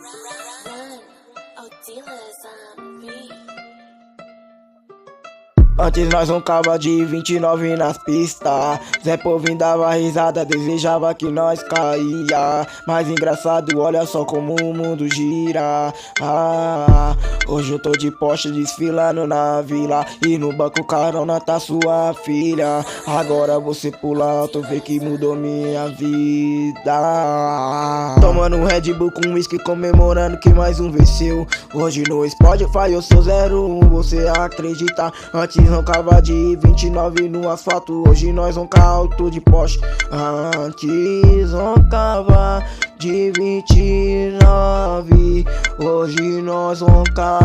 Run, Odila's on beat. Antes nós roncava de 29 nas pistas. Zé Povinho dava risada, desejava que nós caía. Mas engraçado, olha só como o mundo gira. Hoje eu tô de Porsche desfilando na vila. E no banco carona tá sua filha. Agora você pula alto, vê que mudou minha vida. Tomando um Red Bull com whisky, comemorando que mais um venceu. Hoje no Spotify eu sou 01, você acredita? Antes roncava de 29 no asfalto, hoje nós ronca alto de Porsche. Antes roncava de 29, hoje nós ronca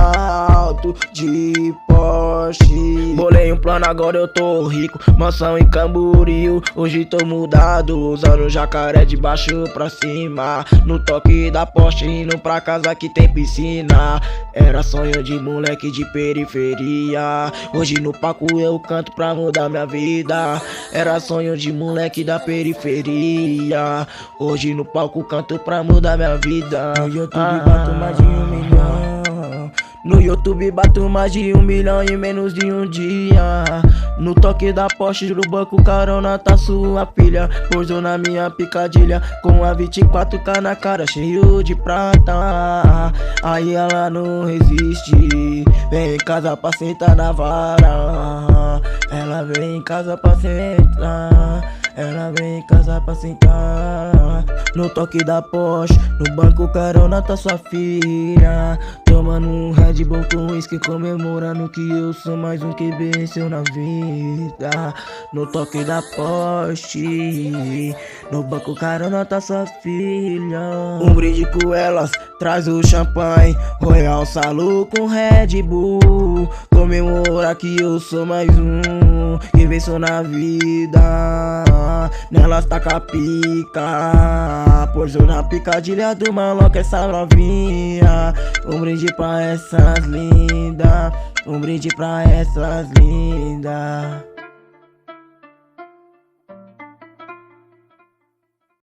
alto de Porsche. Bolei um plano, agora eu tô rico, mansão em Camboriú. Hoje tô mudado, usando jacaré de baixo pra cima. No toque da Porsche, indo pra casa que tem piscina. Era sonho de moleque de periferia, hoje no palco eu canto pra mudar minha vida. Era sonho de moleque da periferia, hoje no palco canto pra mudar minha vida. No YouTube bato mais de 1 milhão. No YouTube bato mais de 1 milhão em menos de um dia. No toque da Porsche, no banco carona tá sua filha. Pousou na minha picadilha com a 24K na cara, cheio de prata. Aí ela não resiste, vem em casa pra sentar na vara. Ela vem em casa pra sentar, ela vem em casa pra sentar. No toque da Porsche, no banco carona tá sua filha. Tomando um Red Bull com whisky, comemorando que eu sou mais um que venceu na vida. No toque da Porsche, no banco carona tá sua filha. Um brinde com elas, traz o champanhe, Royal Salu com Red Bull. Comemora que eu sou mais um que venceu na vida. Nelas taca pica, pousou na picadilha do maloca essa novinha. Um brinde pra essas lindas, um brinde pra essas lindas.